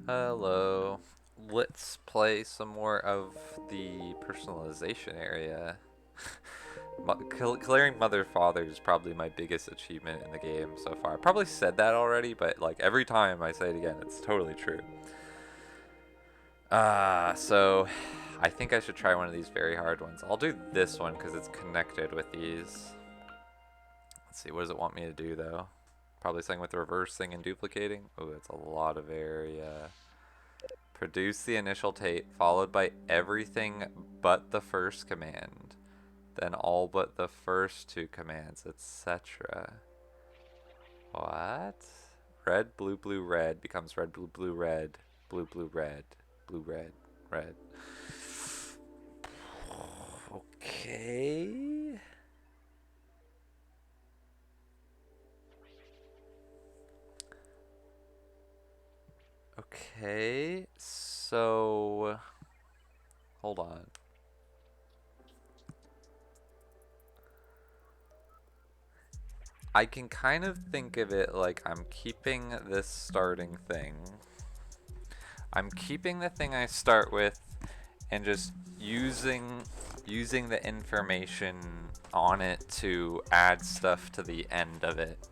Hello. Let's play some more of the personalization area. Clearing mother father is probably my biggest achievement in the game so far. I probably said that already, but like every time I say it again, it's totally true. So I think I should try one of these very hard ones. I'll do this one because it's connected with these. Let's see, what does it want me to do though? Probably something with reversing and duplicating. Oh, it's a lot of area. Produce the initial tape, followed by everything but the first command, then all but the first two commands, etc. What? Red, blue, blue, red becomes red, blue, blue, red, blue, blue, red, blue, red, red. Okay. Okay, so hold on. I can kind of think of it like I'm keeping this starting thing. I'm keeping the thing I start with and just using the information on it to add stuff to the end of it.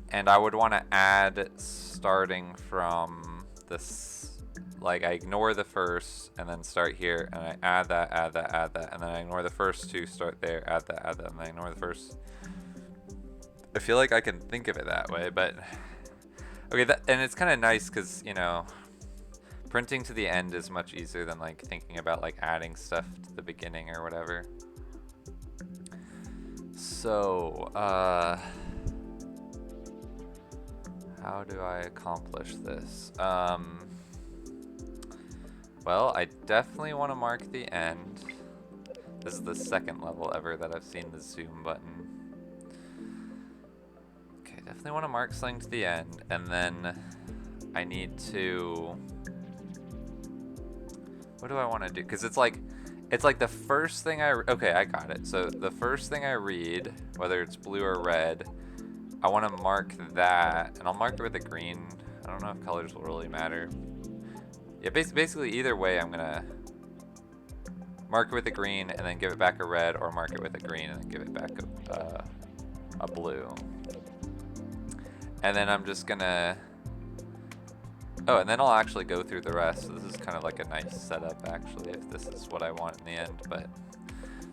And I would want to add starting from this, like I ignore the first and then start here and I add that, add that, add that, and then I ignore the first two, start there, add that, and then I ignore the first. I feel like I can think of it that way, but okay, and it's kind of nice because, you know, printing to the end is much easier than like thinking about like adding stuff to the beginning or whatever. So, how do I accomplish this? Well, I definitely want to mark the end. This is the second level ever that I've seen the zoom button. Okay, definitely want to mark something to the end, and then I need to... What do I want to do? Because it's like the first thing okay, I got it. So the first thing I read, whether it's blue or red, I want to mark that, and I'll mark it with a green. I don't know if colors will really matter. Yeah, basically either way, I'm gonna mark it with a green and then give it back a red, or mark it with a green and then give it back a blue. And then I'm just gonna... Oh, and then I'll actually go through the rest. So this is kind of like a nice setup, actually, if this is what I want in the end. But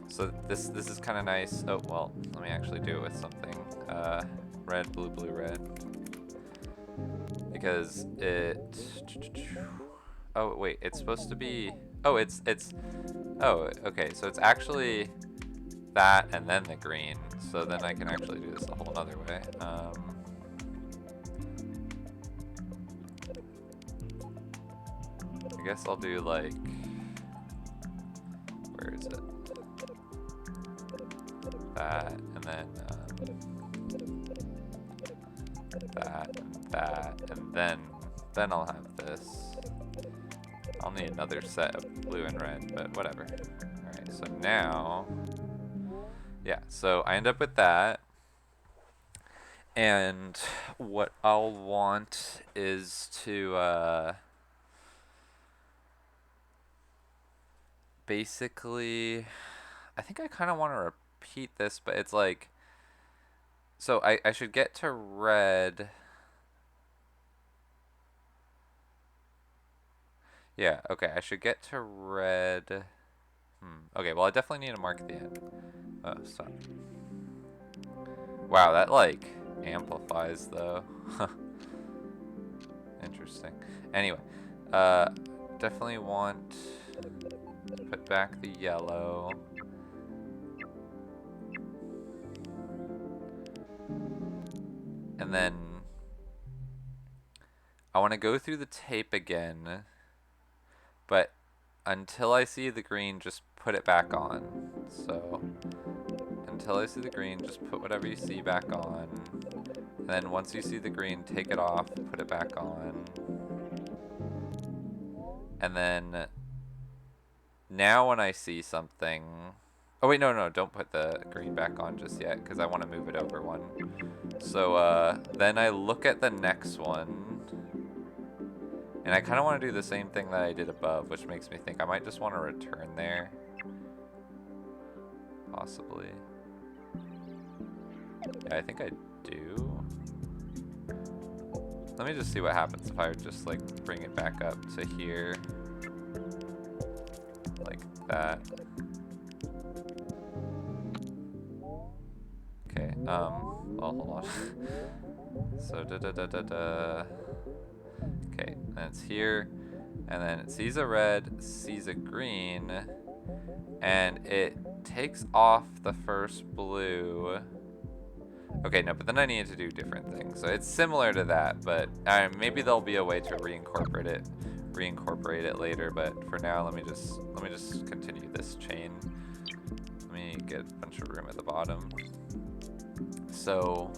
so this is kind of nice. Oh, well, let me actually do it with something. Red, blue, blue, red. Because it... Oh, wait, it's supposed to be... Oh, it's... Oh, okay, so it's actually that and then the green. So then I can actually do this a whole other way. I guess I'll do like... Where is it? That, and then that, and then I'll have this. I'll need another set of blue and red, but whatever. Alright, so now... Yeah, so I end up with that. And what I'll want is to... basically... I think I kind of want to repeat this, but it's like... So I should get to red... Yeah, okay, I should get to red... Okay, well I definitely need to mark at the end. Oh, stop. Wow, that like amplifies though. Interesting. Anyway, definitely want to put back the yellow. And then I want to go through the tape again, but until I see the green, just put it back on. So until I see the green, just put whatever you see back on. And then once you see the green, take it off, put it back on. And then now when I see something... Oh wait, no, don't put the green back on just yet, because I want to move it over one. So then I look at the next one, and I kind of want to do the same thing that I did above, which makes me think I might just want to return there. Possibly. Yeah, I think I do. Let me just see what happens if I just like bring it back up to here. Like that. Okay, well, hold on. So, okay, and it's here, and then it sees a red, sees a green, and it takes off the first blue. Okay, no, but then I need to do different things. So it's similar to that, but maybe there'll be a way to reincorporate it later. But for now, let me just continue this chain. Let me get a bunch of room at the bottom. So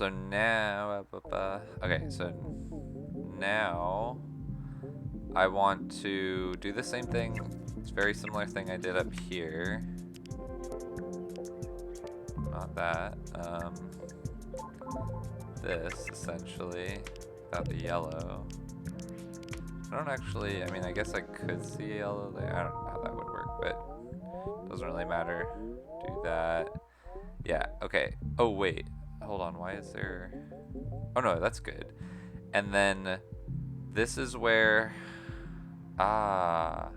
now, okay, so now I want to do the same thing. It's a very similar thing I did up here. Not that. This, essentially, without the yellow. I don't actually, I mean, I guess I could see yellow there. I don't know how that would work, but it doesn't really matter. Do that. Yeah, okay. Oh, wait. Hold on, why is there... Oh, no, that's good. And then this is where... Ah...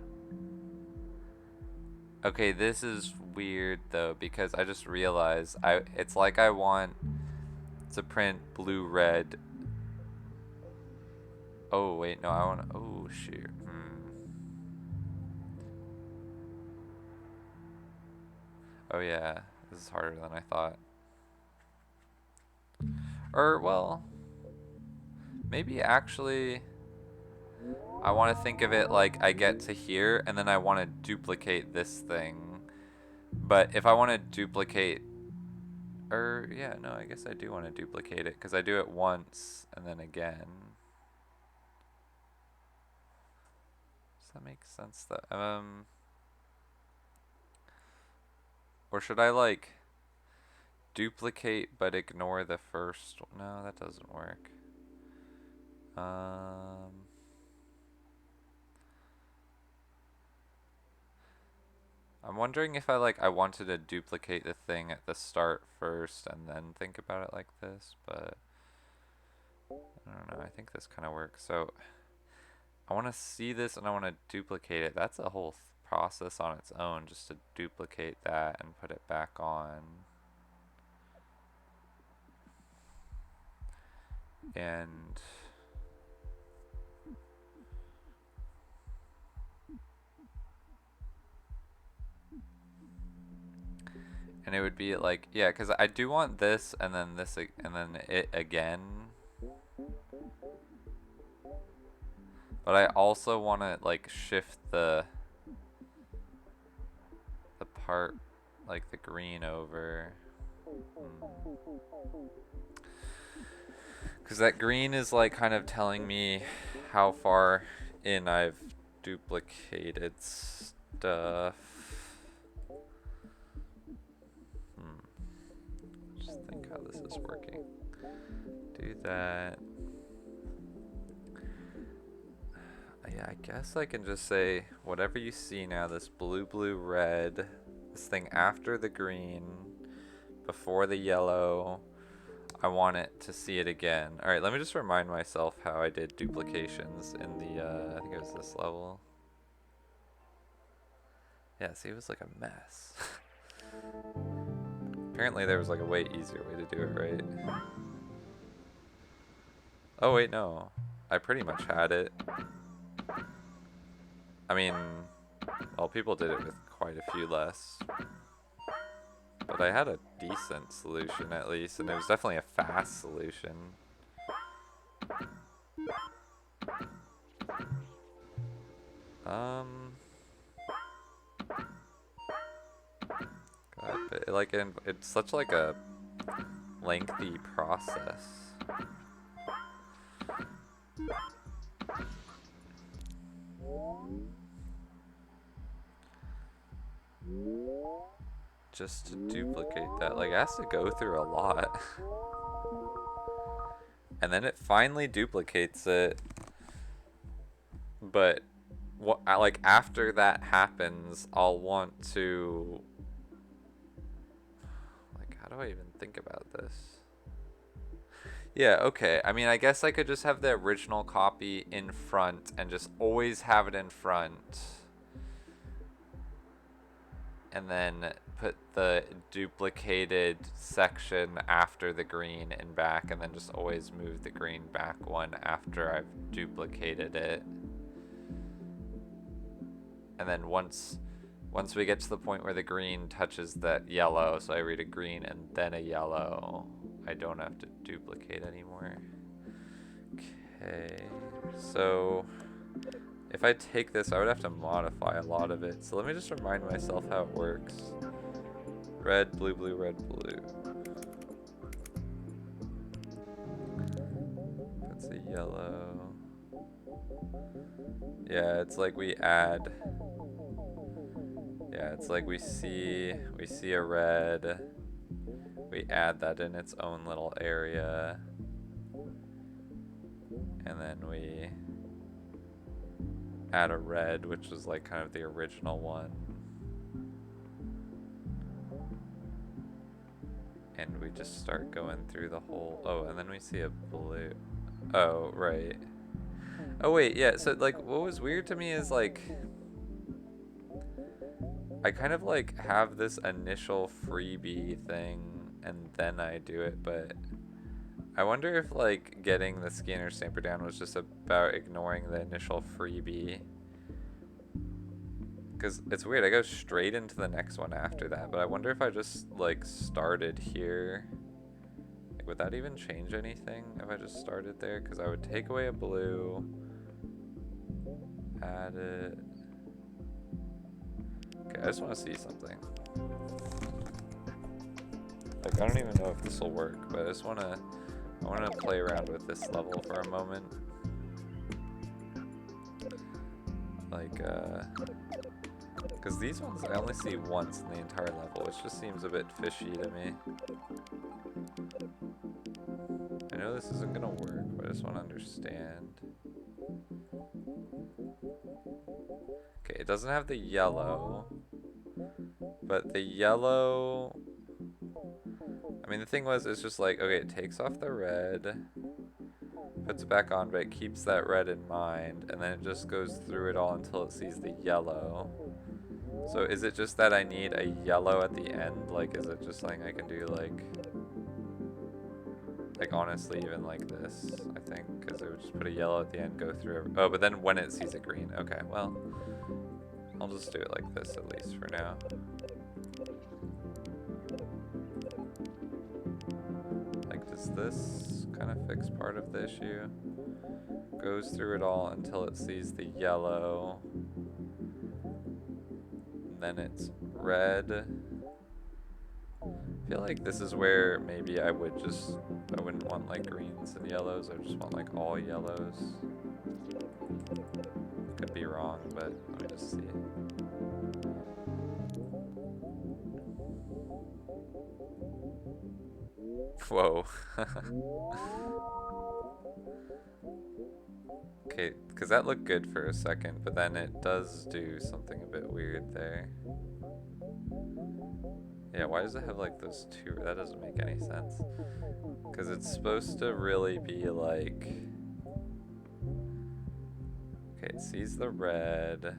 Okay, this is weird though, because I just realized it's like I want to print blue red. Oh wait, no, I want to, oh shoot. Oh yeah, this is harder than I thought. Or well, maybe actually I want to think of it like I get to here and then I want to duplicate this thing. But if I want to duplicate, or yeah, no, I guess I do want to duplicate it because I do it once and then again. Does that make sense? Or should I like duplicate but ignore the first one? No, that doesn't work. I'm wondering if I wanted to duplicate the thing at the start first and then think about it like this, but I don't know. I think this kind of works. So I want to see this and I want to duplicate it. That's a whole process on its own, just to duplicate that and put it back on. And it would be like, yeah, because I do want this and then this and then it again. But I also want to like shift the part, like the green over. Because that green is like kind of telling me how far in I've duplicated stuff. Just think how this is working. Do that. Yeah, I guess I can just say whatever you see now, this blue, blue, red, this thing after the green, before the yellow, I want it to see it again. Alright, let me just remind myself how I did duplications in the, I think it was this level. Yeah, see, it was like a mess. Apparently there was like a way easier way to do it, right? Oh wait, no. I pretty much had it. I mean, well, people did it with quite a few less. But I had a decent solution at least, and it was definitely a fast solution. God, but like it's such like a lengthy process. just to duplicate that. Like, it has to go through a lot. And then it finally duplicates it. But what, like, after that happens, I'll want to, like, how do I even think about this? Yeah, okay. I mean, I guess I could just have the original copy in front and just always have it in front. And then put the duplicated section after the green and back, and then just always move the green back one after I've duplicated it. And then once we get to the point where the green touches that yellow, so I read a green and then a yellow, I don't have to duplicate anymore. Okay, so if I take this, I would have to modify a lot of it. So let me just remind myself how it works. Red, blue, blue, red, blue. That's a yellow. Yeah, it's like we add. Yeah, it's like we see a red. We add that in its own little area. And then we add a red, which was like kind of the original one. And we just start going through the whole, oh, and then we see a blue. Oh, right. Oh wait, yeah, so like what was weird to me is like I kind of like have this initial freebie thing and then I do it, but I wonder if like getting the scanner stamper down was just about ignoring the initial freebie. Because it's weird, I go straight into the next one after that, but I wonder if I just like started here. Like, would that even change anything if I just started there? Because I would take away a blue, add it. Okay, I just want to see something. Like, I don't even know if this will work, but I want to play around with this level for a moment. Like, because these ones I only see once in the entire level, which just seems a bit fishy to me. I know this isn't gonna work, but I just want to understand. Okay, it doesn't have the yellow, but the yellow, I mean, the thing was, it's just like, okay, it takes off the red, puts it back on, but it keeps that red in mind, and then it just goes through it all until it sees the yellow. So is it just that I need a yellow at the end? Like, is it just something I can do, like honestly, even like this, I think, because it would just put a yellow at the end, go through every, oh, but then when it sees a green, okay, well, I'll just do it like this at least for now. Like, does this kind of fix part of the issue? Goes through it all until it sees the yellow. And then it's red. I feel like this is where maybe I wouldn't want like greens and yellows, I just want like all yellows. Could be wrong, but let me just see. Whoa. Okay, because that looked good for a second, but then it does do something a bit weird there. Yeah, why does it have like those two? That doesn't make any sense. Because it's supposed to really be like... Okay, it sees the red.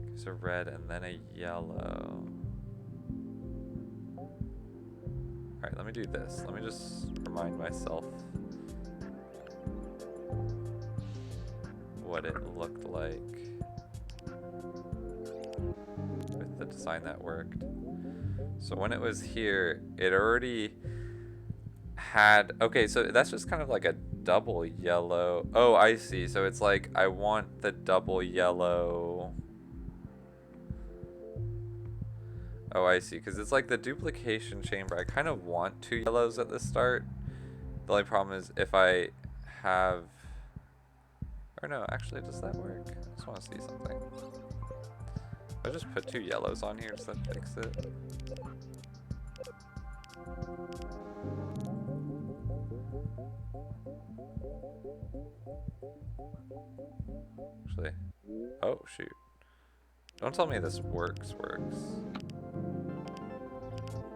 There's a red and then a yellow. Alright, let me do this. Let me just remind myself what it looked like with the design that worked. So when it was here, it already had, okay, so that's just kind of like a double yellow. Oh, I see. So it's like I want the double yellow. Oh, I see. Because it's like the duplication chamber. I kind of want two yellows at the start. The only problem is if I have, or no, actually, does that work? I just want to see something. I just put 2 yellows on here, does that fix it? Actually, oh shoot. Don't tell me this works.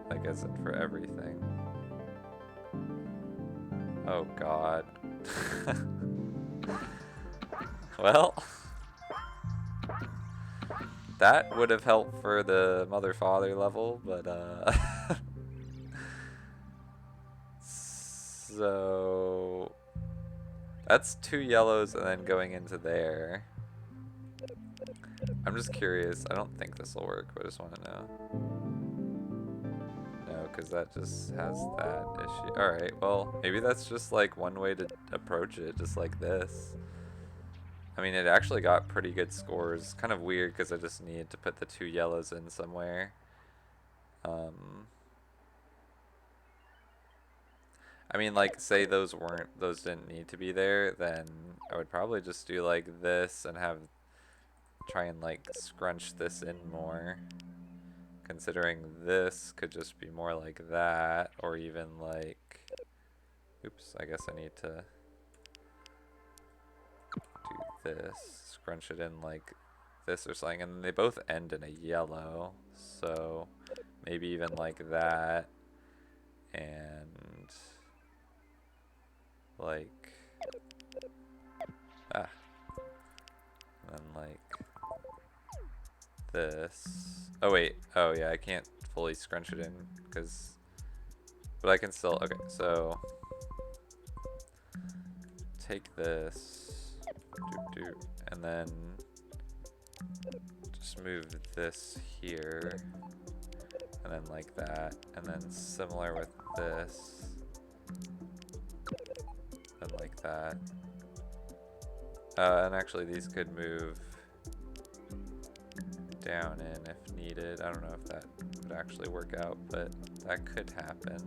Like, is it for everything? Oh god. Well, that would have helped for the mother-father level, but so that's 2 yellows and then going into there. I'm just curious. I don't think this will work, but I just want to know. No, because that just has that issue. Alright, well, maybe that's just like one way to approach it, just like this. I mean, it actually got pretty good scores. Kind of weird because I just need to put the 2 yellows in somewhere. I mean, like, say those didn't need to be there, then I would probably just do like this and try and like scrunch this in more. Considering this could just be more like that, or even like, oops, I guess I need to do this, scrunch it in like this or something, and they both end in a yellow, so maybe even like that, and like, and then like this. Oh wait, oh yeah, I can't fully scrunch it in, but I can still, okay, so take this, and then just move this here, and then like that, and then similar with this, and like that. And actually these could move down in if needed. I don't know if that would actually work out, but that could happen.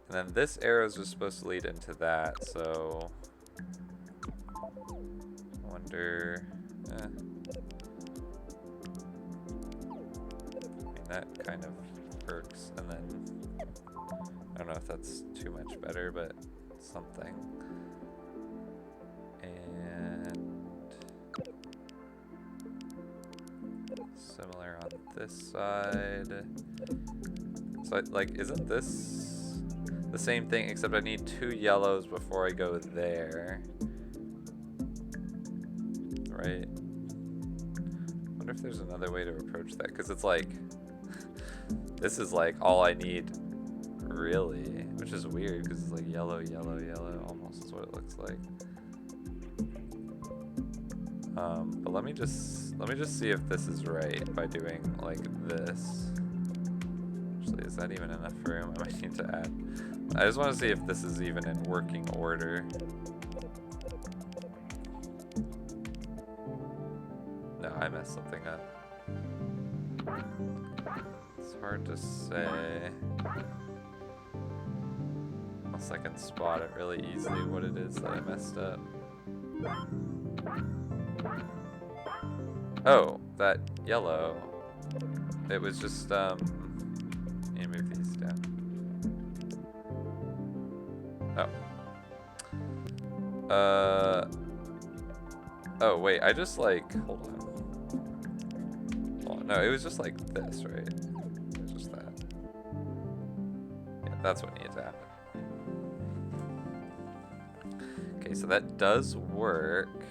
And then this arrows are supposed to lead into that, so I wonder, I mean, that kind of works, and then I don't know if that's too much better, but something. And similar on this side. So like, isn't this the same thing, except I need 2 yellows before I go there, right? I wonder if there's another way to approach that, because it's like, this is like all I need, really, which is weird, because it's like yellow, yellow, yellow, almost is what it looks like. But let me just see if this is right by doing like this. Actually, is that even enough room? I might need to add. I just want to see if this is even in working order. No, I messed something up. It's hard to say. Unless I can spot it really easily what it is that I messed up. Oh, that yellow. It was just, let me move these down. Oh. Oh, wait, I just like, hold on. No, it was just like this, right? It was just that. Yeah, that's what needed to happen. Okay, so that does work.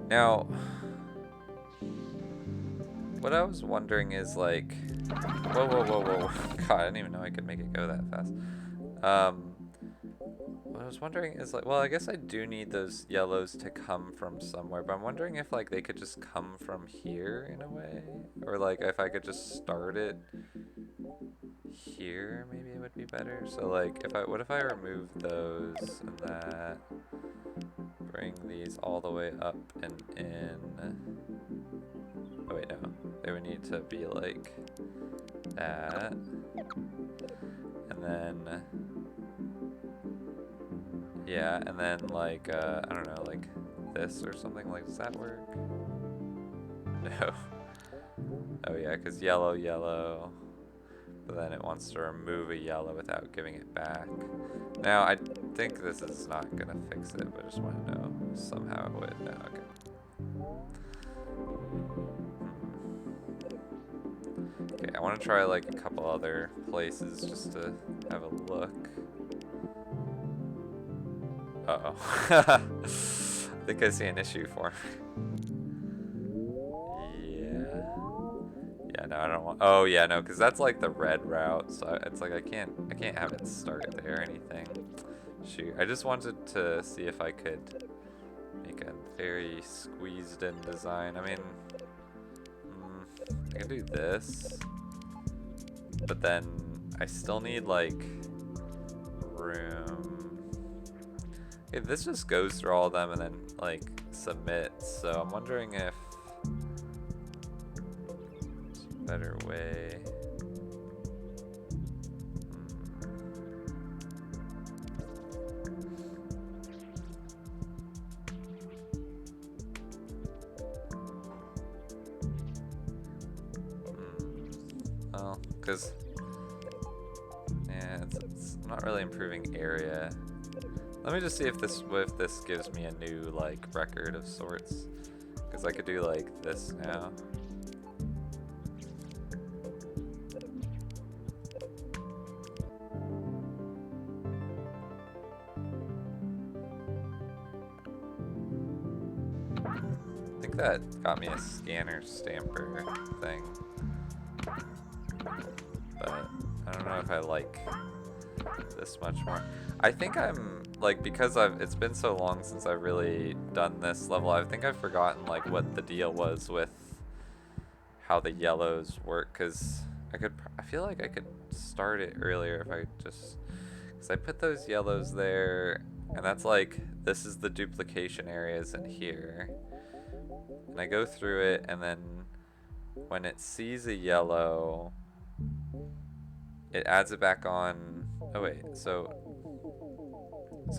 Now, what I was wondering is like, whoa. God, I didn't even know I could make it go that fast. What I was wondering is like, well, I guess I do need those yellows to come from somewhere, but I'm wondering if like they could just come from here in a way, or like if I could just start it here, maybe it would be better. So like, what if I remove those and that, bring these all the way up and in. Oh wait, no, they would need to be like that, and then yeah, and then like I don't know, like this or something. Like, does that work? No. Oh yeah, because yellow, yellow. But then it wants to remove a yellow without giving it back. Now, I think this is not going to fix it, but I just want to know. Somehow it would. No, okay. Okay, I want to try like a couple other places just to have a look. Uh-oh. I think I see an issue for Yeah. Yeah, no, I don't want. Oh, yeah, no, because that's like the red route, so it's like I can't have it start there or anything. Shoot, I just wanted to see if I could make a very squeezed in design. I mean, I can do this, but then I still need like room. Okay, this just goes through all of them and then like submits. So I'm wondering if there's a better way. Well, because yeah, it's not really improving area. Let me just see if this gives me a new like record of sorts, because I could do like this now. I think that got me a scanner stamper thing, but I don't know if I like this much more. I think I'm like, because it's been so long since I've really done this level, I think I've forgotten like what the deal was with how the yellows work, because I feel like I could start it earlier if I just, because I put those yellows there, and that's like, this is the duplication areas in here, and I go through it, and then when it sees a yellow, it adds it back on. Oh wait, so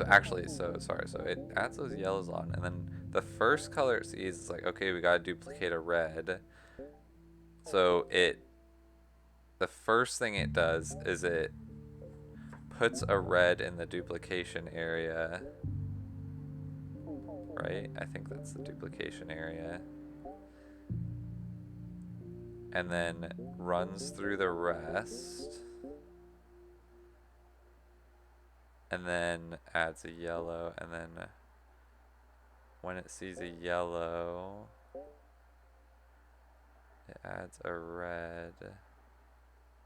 actually, sorry, so it adds those yellows on, and then the first color it sees is like, okay, we gotta duplicate a red. So the first thing it does is it puts a red in the duplication area, right? I think that's the duplication area. And then runs through the rest. And then adds a yellow, and then when it sees a yellow, it adds a red,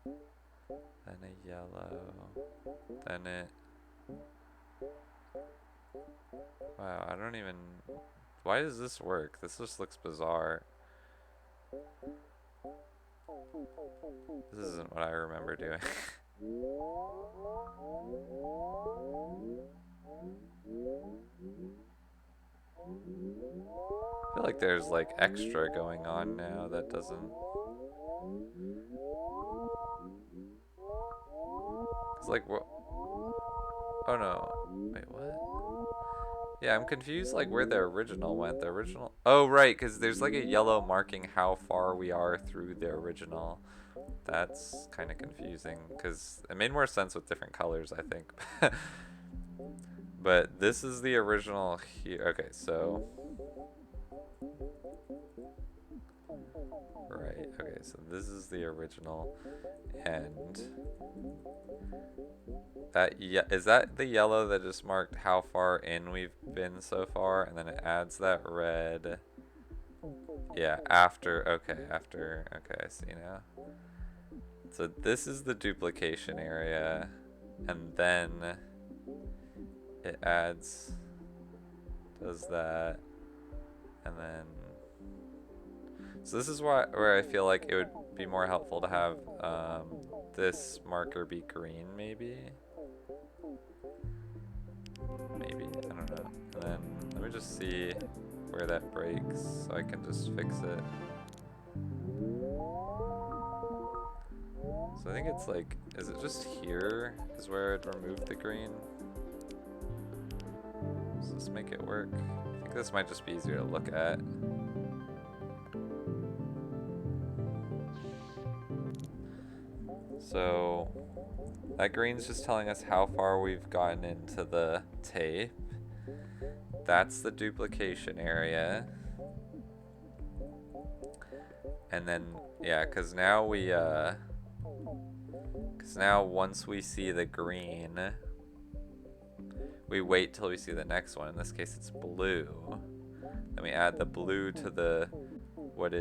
then a yellow, then it... Wow, I don't even... Why does this work? This just looks bizarre. This isn't what I remember doing. I feel like there's like extra going on now that doesn't... It's like, what? Oh no. Wait, what? Yeah, I'm confused like where the original went. The original... Oh, right, because there's like a yellow marking how far we are through the original. That's kind of confusing, because it made more sense with different colors, I think. But this is the original here. Okay, so... Right, okay, so this is the original, and that, is that the yellow that just marked how far in we've been so far, and then it adds that red, yeah, okay, I see now. So this is the duplication area, and then it adds, does that, and then... So this is where I feel like it would be more helpful to have this marker be green, maybe? Maybe, I don't know. And then let me just see where that breaks so I can just fix it. So I think it's like, is it just here is where I'd remove the green? Does this make it work? I think this might just be easier to look at. So that green's just telling us how far we've gotten into the tape. That's the duplication area. And then, yeah, because now once we see the green, we wait till we see the next one. In this case, it's blue. Then we add the blue to the, well,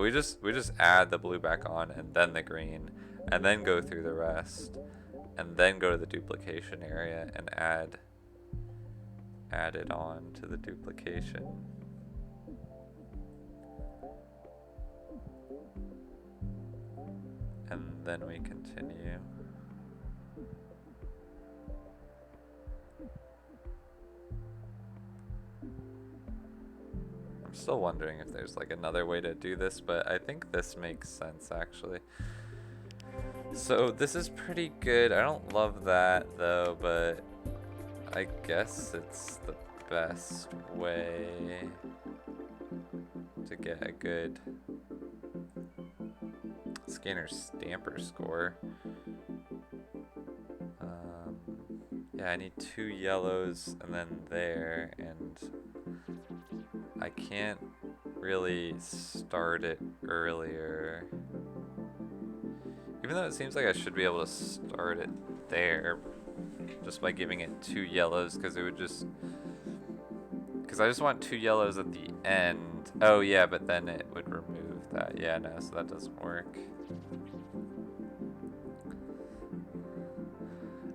we just add the blue back on and then the green, and then go through the rest, and then go to the duplication area and add it on to the duplication. And then we continue. I'm still wondering if there's like another way to do this, but I think this makes sense actually. So this is pretty good. I don't love that though, but I guess it's the best way to get a good scanner stamper score. Yeah, I need 2 yellows and then there, and I can't really start it earlier. Even though it seems like I should be able to start it there just by giving it 2 yellows, because it would just... Because I just want 2 yellows at the end. Oh yeah, but then it would remove that. Yeah, no, so that doesn't work.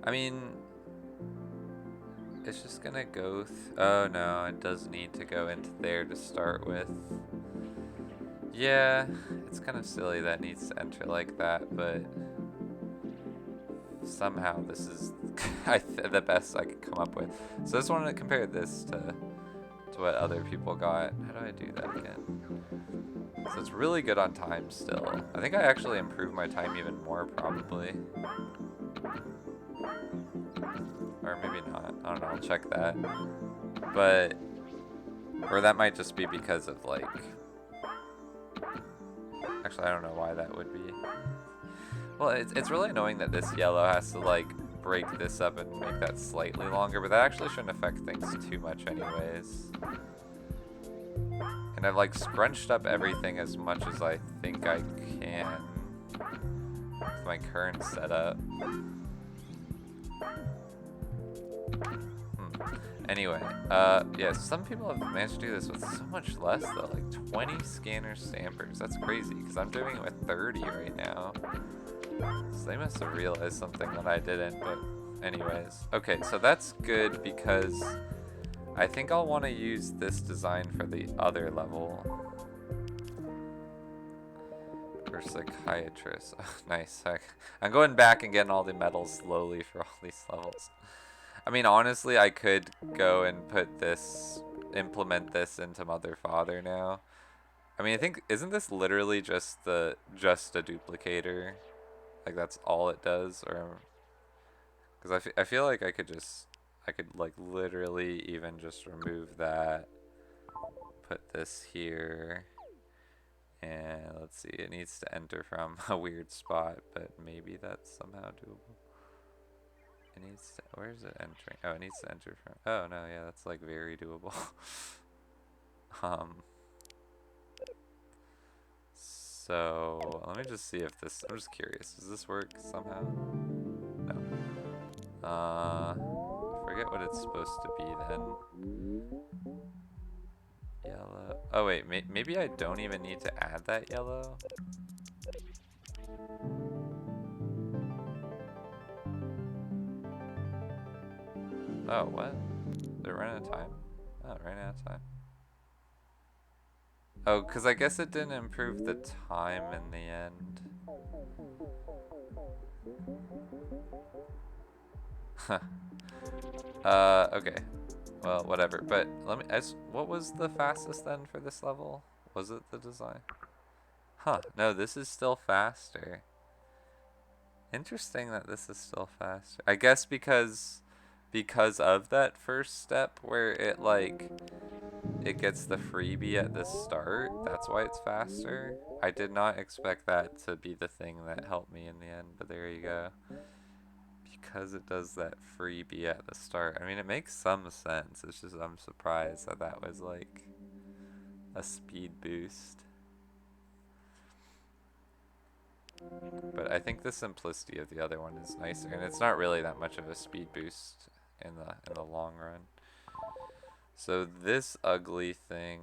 I mean... It's just gonna go oh no, it does need to go into there to start with. Yeah, it's kind of silly that it needs to enter like that, but somehow this is the best I could come up with. So I just wanted to compare this to what other people got. How do I do that again? So it's really good on time still. I think I actually improved my time even more probably. Or maybe not. I don't know, I'll check that. But, or that might just be because of like, actually I don't know why that would be. Well, it's really annoying that this yellow has to like break this up and make that slightly longer, but that actually shouldn't affect things too much anyways. And I've like scrunched up everything as much as I think I can with my current setup. Anyway, yeah, some people have managed to do this with so much less though, like 20 scanner stampers. That's crazy, because I'm doing it with 30 right now. So they must have realized something that I didn't, but anyways. Okay, so that's good because I think I'll want to use this design for the other level. For Psychiatrist. Oh, nice. I'm going back and getting all the medals slowly for all these levels. I mean, honestly, I could go and put this, implement this into Mother Father now. I mean, I think, isn't this literally just a duplicator? Like, that's all it does? Or, because I feel like I could like literally even just remove that, put this here, and let's see, it needs to enter from a weird spot, but maybe that's somehow doable. It needs to, where is it entering? Oh, it needs to enter from, oh no, yeah, that's like very doable. So let me just see if this, I'm just curious, does this work somehow? No. I forget what it's supposed to be then. Yellow, oh wait, maybe I don't even need to add that yellow? Oh, what? Did it run out of time? Oh, it ran out of time. Oh, because I guess it didn't improve the time in the end. Okay. Well, whatever. But let me, what was the fastest then for this level? Was it the design? Huh, no, this is still faster. Interesting that this is still faster. I guess because of that first step where it like it gets the freebie at the start. That's why it's faster. I did not expect that to be the thing that helped me in the end, but there you go. Because it does that freebie at the start. I mean, it makes some sense. It's just I'm surprised that that was like a speed boost. But I think the simplicity of the other one is nicer, and it's not really that much of a speed boost in the long run. So this ugly thing,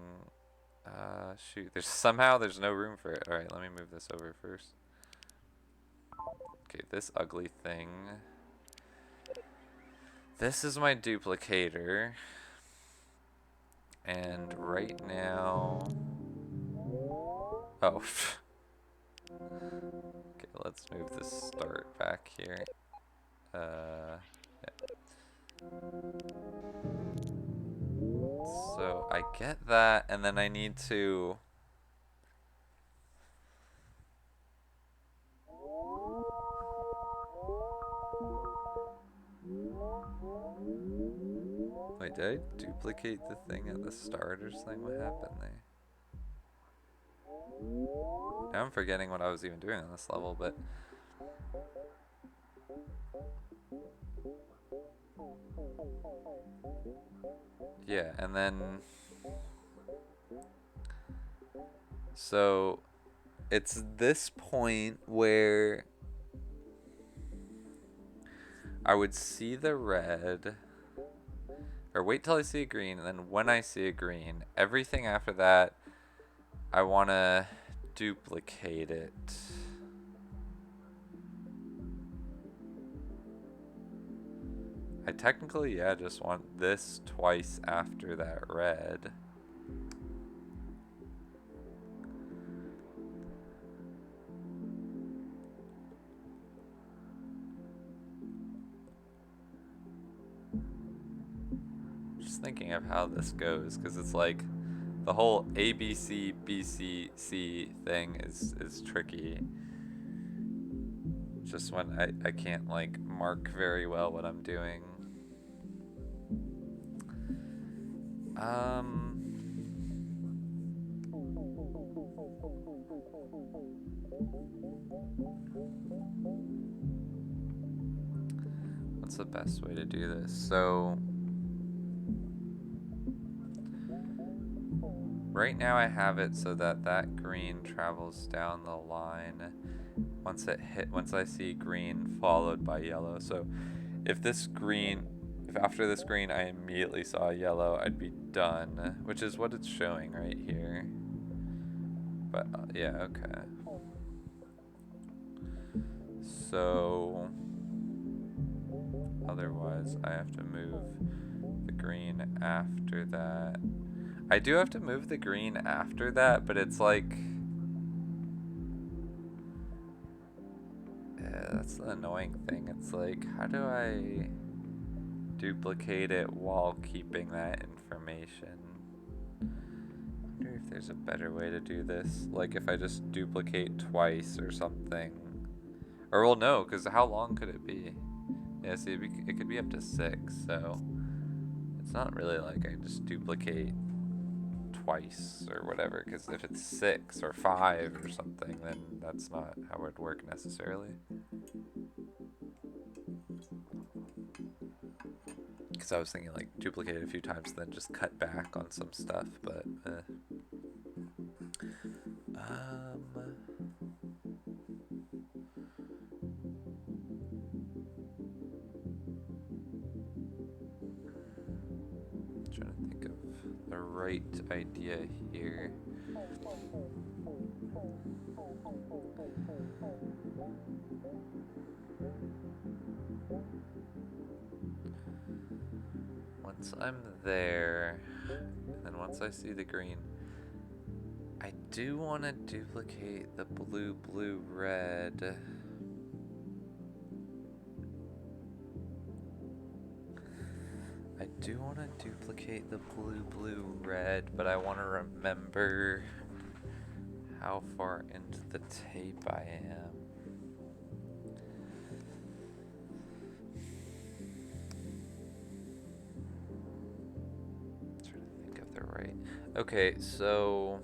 shoot, there's no room for it. All right, let me move this over first. Okay, this ugly thing. This is my duplicator, and right now, oh. Okay, let's move the start back here. Yeah. So I get that, and then I need to... Wait, did I duplicate the thing at the start or something? What happened there? Now I'm forgetting what I was even doing on this level, but... Yeah, and then... So, it's this point where I would see the red, or wait till I see a green, and then when I see a green, everything after that, I want to duplicate it. I technically, yeah, just want this twice after that red. Just thinking of how this goes, because it's like the whole ABC, BC, C thing is tricky. Just when I can't like mark very well what I'm doing. What's the best way to do this? So right now I have it so that that green travels down the line once I see green followed by yellow. So if after this green I immediately saw yellow, I'd be done, which is what it's showing right here. But yeah, okay. So otherwise I have to move the green after that. I do have to move the green after that, but it's like... Yeah, that's the annoying thing. It's like, how do I duplicate it while keeping that information? I wonder if there's a better way to do this. Like if I just duplicate twice or something. Or well, no, because how long could it be? Yeah, see, it could be up to 6, so it's not really like I just duplicate twice or whatever, because if it's 6 or 5 or something, then that's not how it would work necessarily. Because I was thinking like duplicate it a few times and then just cut back on some stuff, but trying to think of the right idea here. Once I'm there, and then once I see the green, I do want to duplicate the blue, blue, red. I do want to duplicate the blue, blue, red, but I want to remember how far into the tape I am. I'm trying to think of the right Right. Okay, so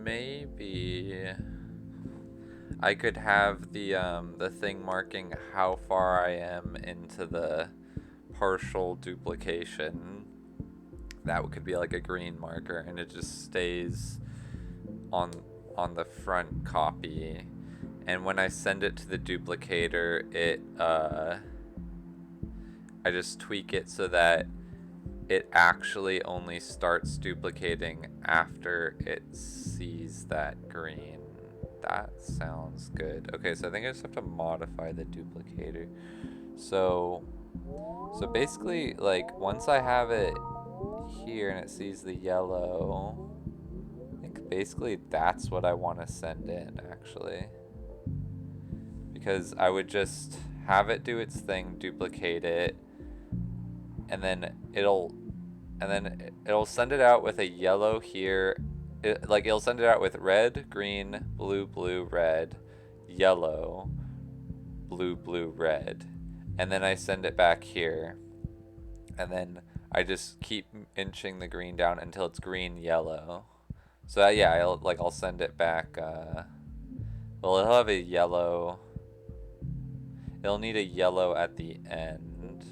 maybe I could have the thing marking how far I am into the partial duplication. That could be like a green marker, and it just stays on the front copy. And when I send it to the duplicator, I just tweak it so that it actually only starts duplicating after it sees that green. That sounds good. Okay, so I think I just have to modify the duplicator. So basically, like, once I have it here and it sees the yellow, I think basically that's what I want to send in, actually. Because I would just have it do its thing, duplicate it, and then it'll send it out with a yellow here. It'll send it out with red, green, blue, blue, red, yellow, blue, blue, red, and then I send it back here, and then I just keep inching the green down until it's green, yellow. So yeah, I'll send it back. Well, it'll have a yellow. It'll need a yellow at the end.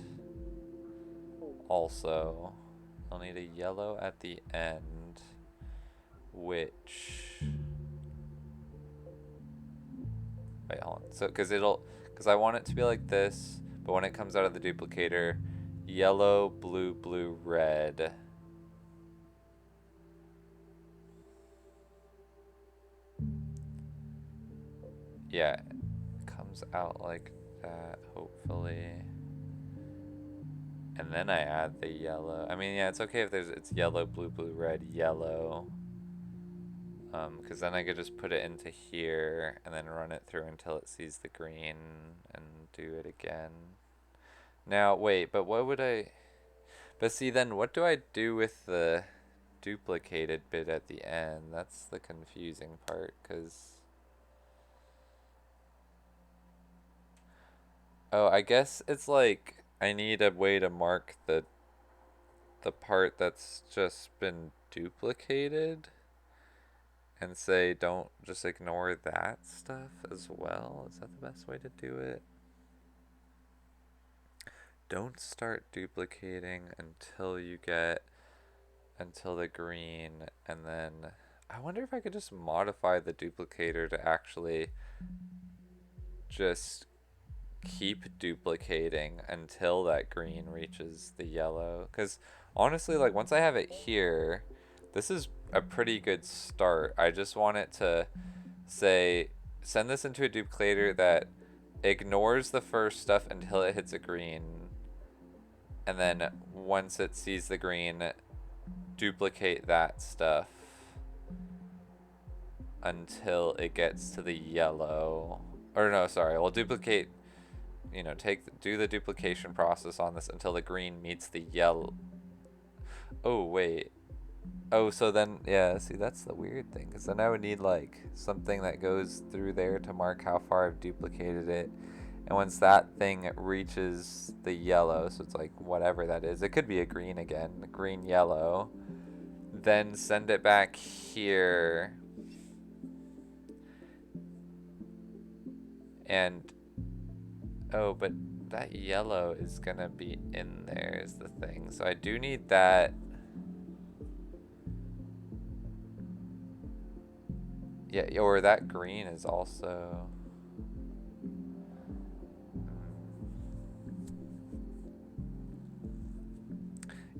Also, I'll need a yellow at the end, which, wait, hold on. So, because I want it to be like this, but when it comes out of the duplicator, yellow, blue, blue, red. Yeah, it comes out like that, hopefully. And then I add the yellow. I mean, yeah, it's okay if it's yellow, blue, blue, red, yellow. Because then I could just put it into here and then run it through until it sees the green and do it again. Now, wait, but what would I... But see, then what do I do with the duplicated bit at the end? That's the confusing part, because... Oh, I guess it's like I need a way to mark the part that's just been duplicated and say don't just ignore that stuff as well. Is that the best way to do it? Don't start duplicating until the green, and then I wonder if I could just modify the duplicator to actually just keep duplicating until that green reaches the yellow. Because honestly, like, once I have it here, this is a pretty good start. I just want it to say, send this into a duplicator that ignores the first stuff until it hits a green, and then once it sees the green, duplicate that stuff until it gets to the yellow. Or no, sorry, we'll duplicate, do the duplication process on this until the green meets the yellow. Oh, wait. Oh, so then, yeah, see, that's the weird thing, because then I would need, like, something that goes through there to mark how far I've duplicated it. And once that thing reaches the yellow, so it's like whatever that is, it could be a green again, green, yellow, then send it back here. And, oh, but that yellow is gonna be in there is the thing. So I do need that. Yeah, or that green is also...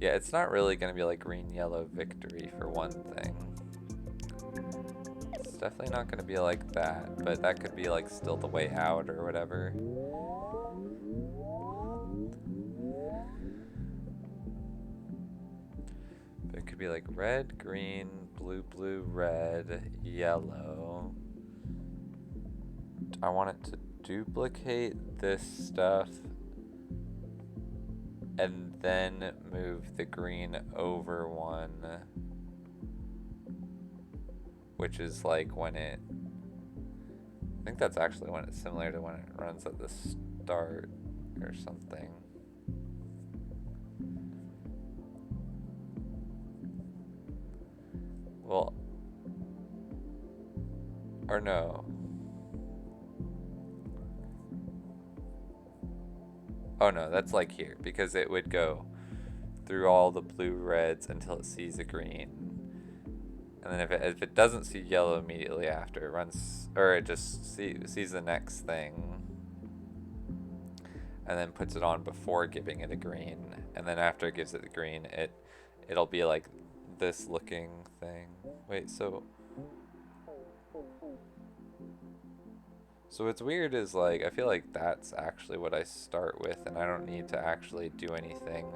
Yeah, it's not really gonna be like green, yellow, victory for one thing. It's definitely not gonna be like that, but that could be like still the way out or whatever. But it could be like red, green, blue, blue, red, yellow. I want it to duplicate this stuff and then move the green over one, which is like when it I think that's actually when it's similar to when it runs at the start or something. Well, or no. Oh no, that's like here, because it would go through all the blue reds until it sees a green. And then if it doesn't see yellow immediately after, it runs, or it just sees the next thing, and then puts it on before giving it a green. And then after it gives it the green, it'll be like this looking thing. Wait, so what's weird is like I feel like that's actually what I start with, and I don't need to actually do anything.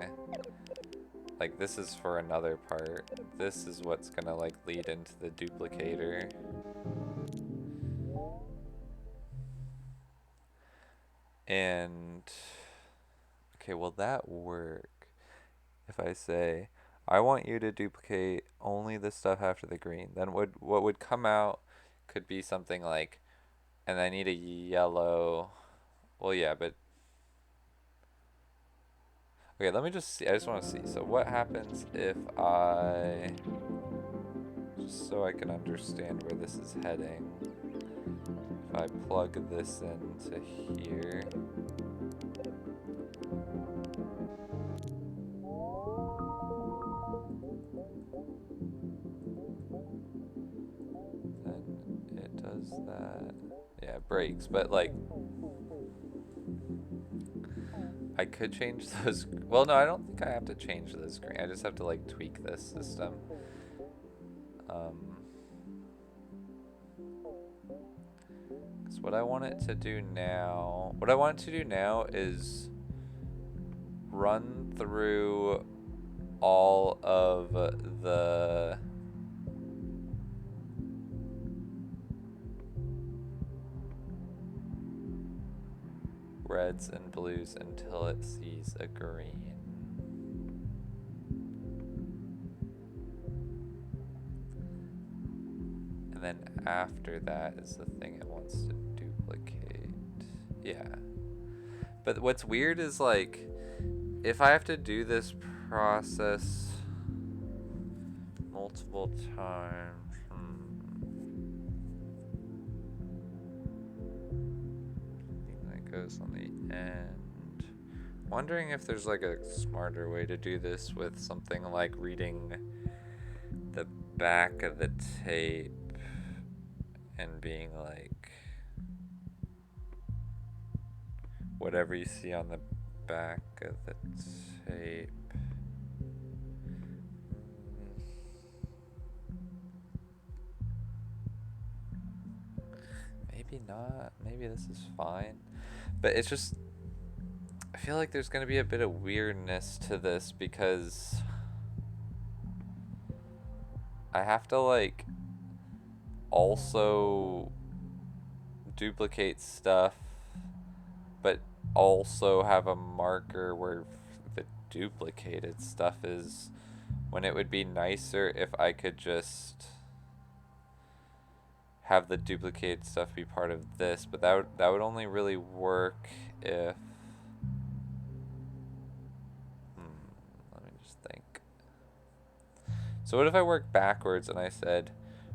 Like this is for another part. This is what's gonna like lead into the duplicator. And okay, will that work if I say I want you to duplicate only the stuff after the green? Then what would come out could be something like, and I need a yellow. Well, yeah, but okay, let me just see. I just want to see. So what happens if I, just so I can understand where this is heading, if I plug this into here. Then it does that. Yeah, it breaks, but like I could change those. Well, no, I don't think I have to change the screen. I just have to like tweak this system. Because what I want it to do now, is run through all of the reds and blues until it sees a green. And then after that is the thing it wants to duplicate. Yeah. But what's weird is like, if I have to do this process multiple times, that goes on the end. Wondering if there's like a smarter way to do this with something like reading the back of the tape and being like, whatever you see on the back of the tape. Maybe not. Maybe this is fine. But it's just, I feel like there's gonna be a bit of weirdness to this because I have to like also duplicate stuff, but also have a marker where the duplicated stuff is, when it would be nicer if I could just have the duplicated stuff be part of this, but that would only really work if let me just think. So what if I work backwards and I said,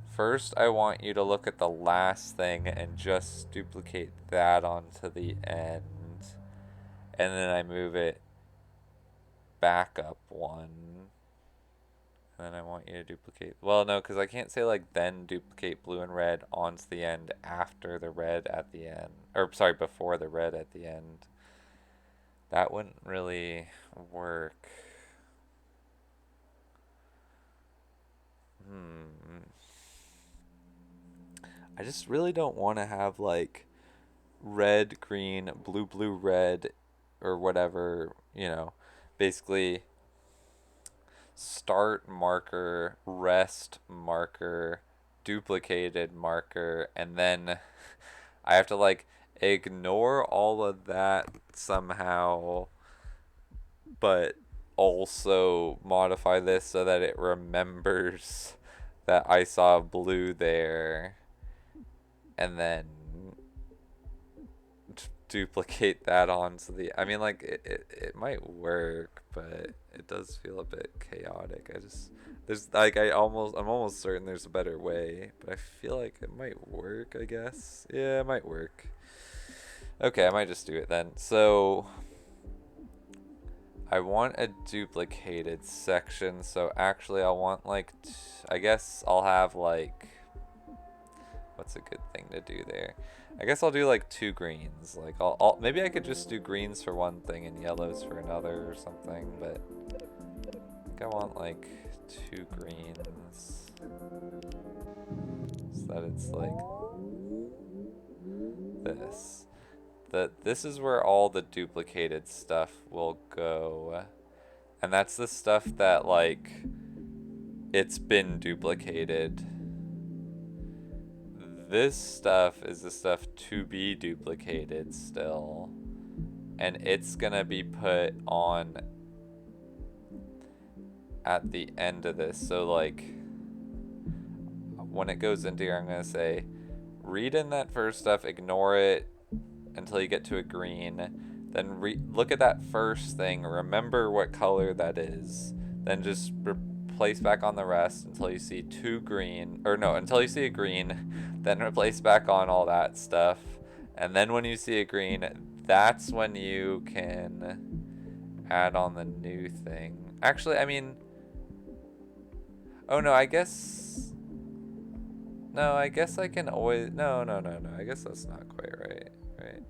first I want you to look at the last thing and just duplicate that onto the end, and then I move it back up one, and then I want you to duplicate, well no, because I can't say like then duplicate blue and red onto the end after the red at the end, or sorry, before the red at the end. That wouldn't really work. I just really don't want to have like red, green, blue, blue, red, or whatever, basically start marker, rest marker, duplicated marker, and then I have to like ignore all of that somehow, but also modify this so that it remembers that I saw blue there, and then duplicate that onto the, I mean, like, it might work, but it does feel a bit chaotic. There's, like, I'm almost certain there's a better way, but I feel like it might work, I guess. Yeah, it might work. Okay, I might just do it then. So, I want a duplicated section, so actually I'll want, like, I guess I'll have, like, what's a good thing to do there? I guess I'll do like 2 greens. Like maybe I could just do greens for one thing and yellows for another or something, but I think I want like 2 greens so that it's like this. This is where all the duplicated stuff will go. And that's the stuff that, like, it's been duplicated. This stuff is the stuff to be duplicated still. And it's gonna be put on at the end of this. So, like, when it goes into here, I'm gonna say, read in that first stuff, ignore it until you get to a green. Then look at that first thing, remember what color that is. Then just replace back on the rest until you see 2 green, or no, until you see a green. Then replace back on all that stuff. And then when you see a green, that's when you can add on the new thing. Actually, I mean, oh no, I guess, no, I guess I can always, no, I guess that's not quite right, right?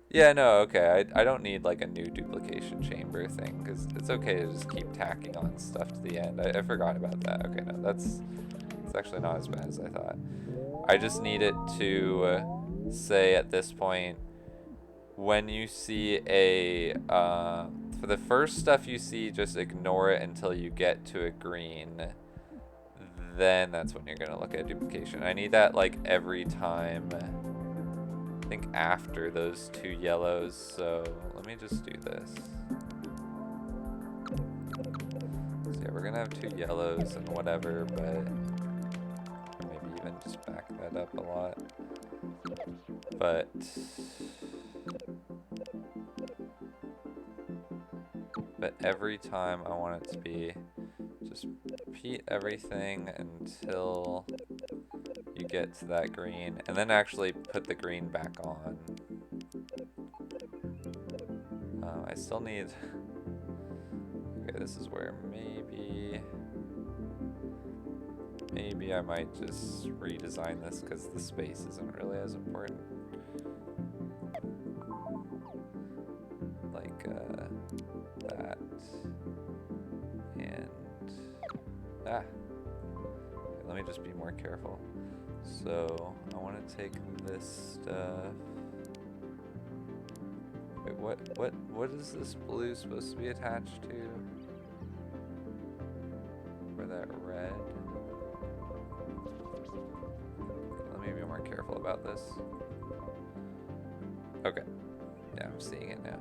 Yeah, no, okay, I don't need like a new duplication chamber thing, because it's okay to just keep tacking on stuff to the end. I forgot about that. Okay, no, it's actually not as bad as I thought. I just need it to say at this point, when you see a, for the first stuff you see, just ignore it until you get to a green. Then that's when you're going to look at duplication. I need that like every time, I think after those 2 yellows. So let me just do this. So yeah, we're going to have 2 yellows and whatever, but maybe even just back that up a lot. But every time I want it to be, just repeat everything until you get to that green, and then actually put the green back on. I still need, okay, this is where maybe I might just redesign this because the space isn't really as important. Like that, and okay, let me just be more careful. So I want to take this stuff. Wait, what is this blue supposed to be attached to? For that red. Let me be more careful about this. Okay. Yeah, I'm seeing it now.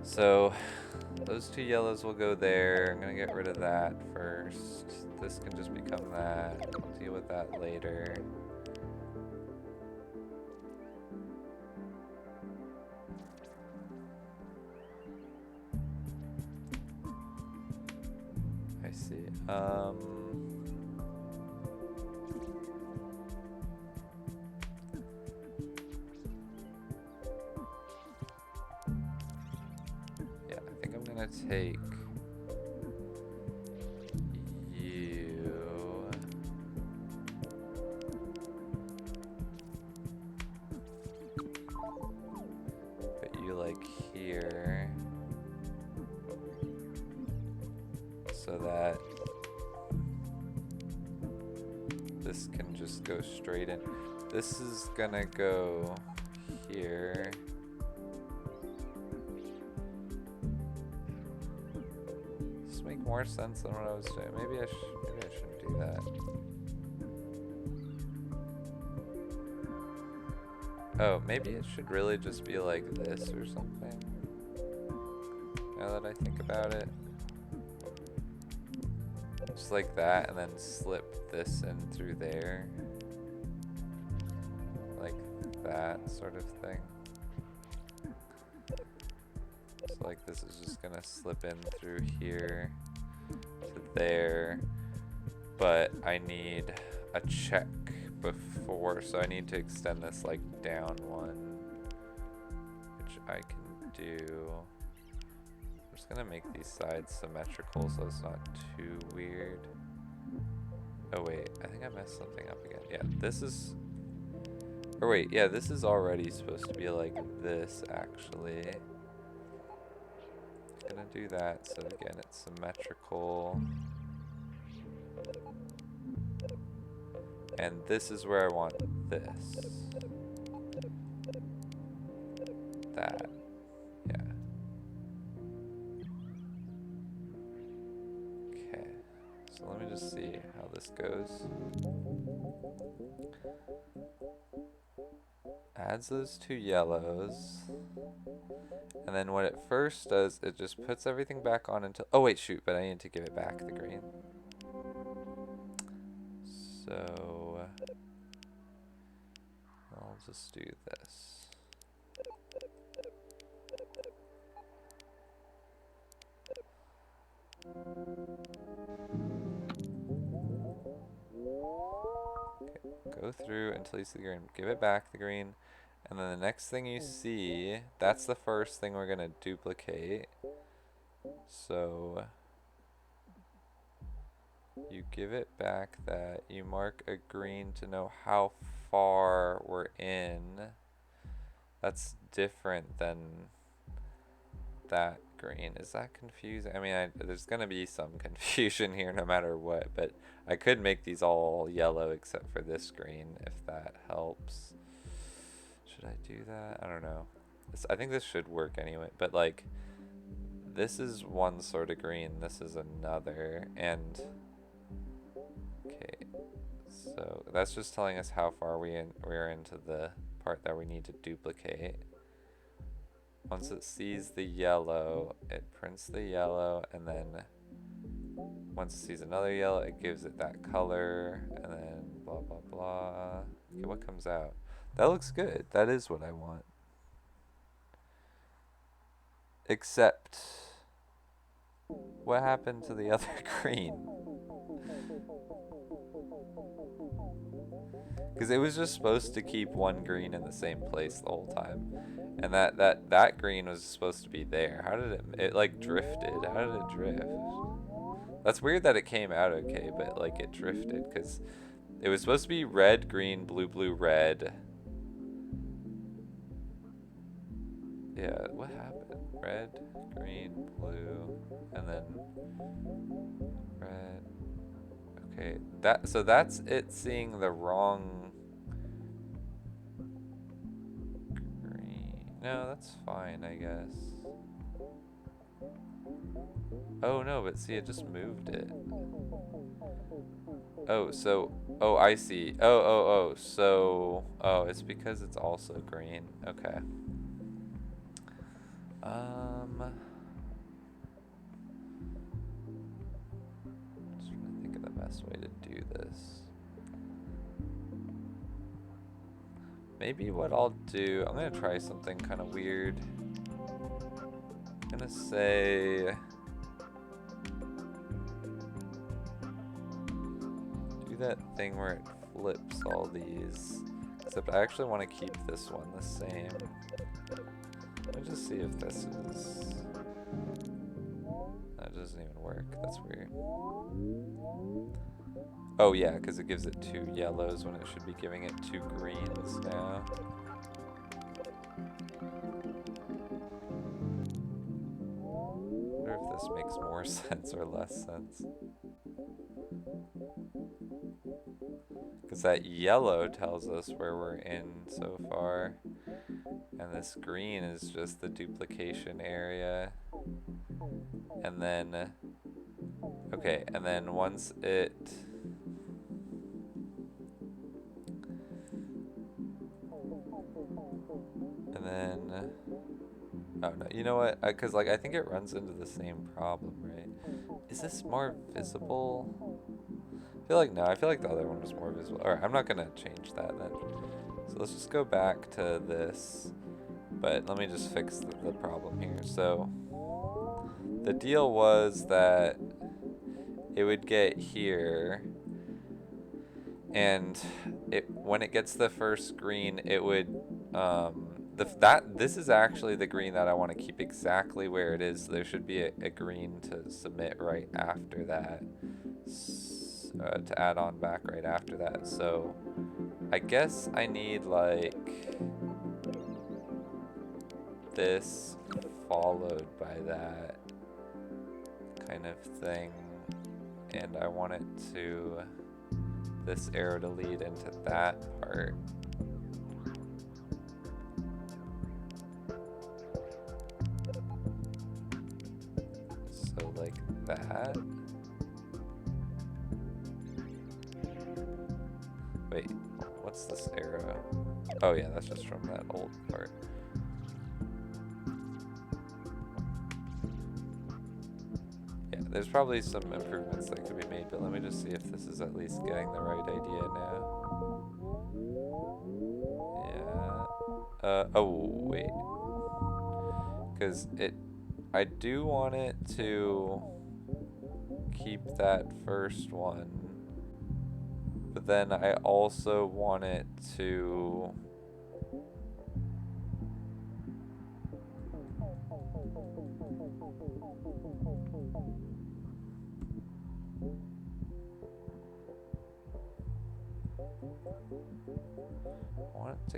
So those 2 yellows will go there. I'm gonna get rid of that first. This can just become that. Deal with that later. I see. Yeah, I think I'm gonna take you. Put you like here. So that this can just go straight in. This is gonna go here. This make more sense than what I was doing. Maybe I shouldn't do that. Oh, maybe it should really just be like this or something. Now that I think about it. Just like that, and then slip this in through there. Like that sort of thing. So like this is just gonna slip in through here to there, but I need a check before, so I need to extend this like down one, which I can do. I'm just gonna make these sides symmetrical so it's not too weird. Oh wait, I think I messed something up again. Yeah, this is, or wait, yeah, this is already supposed to be like this actually. Gonna do that, so again it's symmetrical. And this is where I want this. That. Yeah. Okay. So let me just see how this goes. Adds those two yellows. And then what it first does, it just puts everything back on until... Oh wait, shoot, but I need to give it back the green. So... I'll just do this. Okay, go through until you see the green. Give it back the green. And then the next thing you see, that's the first thing we're going to duplicate. So you give it back that. You mark a green to know how far we're in. That's different than that green. Is that confusing? I mean, there's going to be some confusion here no matter what, but I could make these all yellow except for this green if that helps. Should I do that? I don't know. I think this should work anyway, but like this is one sort of green, this is another, and okay, so that's just telling us how far we're into the part that we need to duplicate. Once it sees the yellow, it prints the yellow, and then once it sees another yellow, it gives it that color, and then blah blah blah. Okay, what comes out? That looks good. That is what I want. Except, what happened to the other green? Because it was just supposed to keep one green in the same place the whole time. And that green was supposed to be there. How did it like drifted? How did it drift? That's weird that it came out okay, but like it drifted because it was supposed to be red, green, blue, blue, red. Yeah, what happened? Red, green, blue, and then red. Okay, so that's it seeing the wrong green. No, that's fine, I guess. Oh no, but see, it just moved it. Oh, so, oh, I see. Oh, so, oh, it's because it's also green. Okay. Just trying to think of the best way to do this. Maybe what I'll do, I'm gonna try something kind of weird. I'm gonna say, do that thing where it flips all these. Except I actually want to keep this one the same. Let me just see if this is... That doesn't even work. That's weird. Oh yeah, because it gives it two yellows when it should be giving it two greens now. I wonder if this makes more sense or less sense. Because that yellow tells us where we're in so far. And this green is just the duplication area. And then, okay, and then once it, and then, oh no, you know what, because like I think it runs into the same problem, right? Is this more visible? I feel like no, I feel like the other one was more visible. Alright, I'm not gonna change that then. So let's just go back to this, but let me just fix the problem here. So the deal was that it would get here, and when it gets the first green, it would this is actually the green that I want to keep exactly where it is. There should be a green to submit right after that, to add on back right after that. So I guess I need like this followed by that kind of thing, and I want it to, this arrow to lead into that part. So like that. Wait, what's this arrow? Oh yeah, that's just from that old part. Yeah, there's probably some improvements that could be made, but let me just see if this is at least getting the right idea now. Yeah. Oh, wait. Because I do want it to keep that first one, but then I also want it to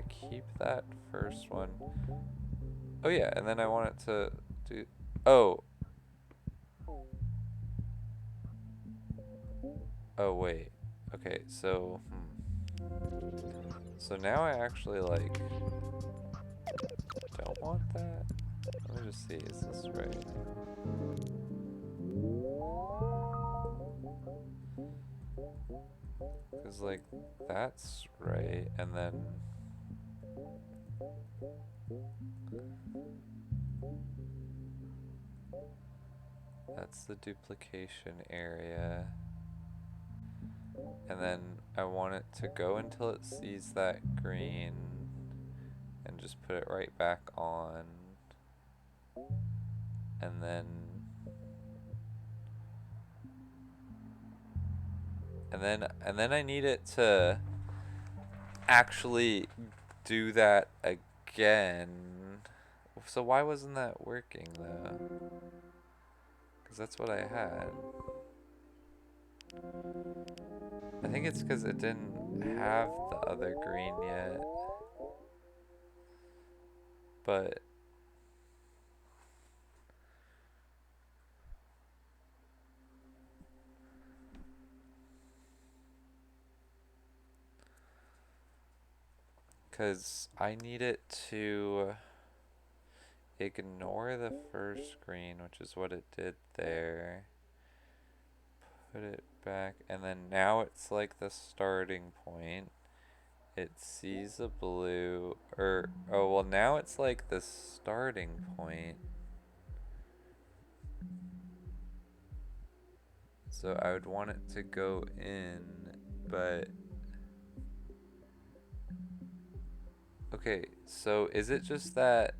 keep that first one. Oh yeah, and then I want it to do, oh. Oh wait. Okay, so so now I actually like don't want that. Let me just see, is this right? Cause like that's right, and then that's the duplication area. And then I want it to go until it sees that green and just put it right back on. And then I need it to actually do that again. So why wasn't that working though? Because that's what I had. I think it's because it didn't have the other green yet. But because I need it to ignore the first green, which is what it did there. Put it back, and then now it's like the starting point. It sees a blue, or, oh, well, now it's like the starting point. So I would want it to go in, but... Okay, so is it just that...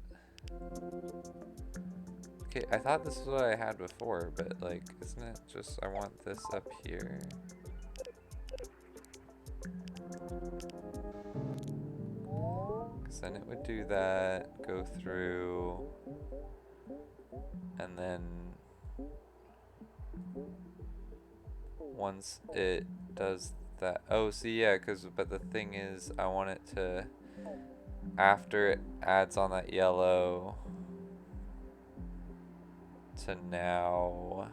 Okay, I thought this is what I had before, but like, isn't it just I want this up here? Because then it would do that, go through, and then once it does that, oh, see, yeah, but the thing is, I want it to, after it adds on that yellow, to now,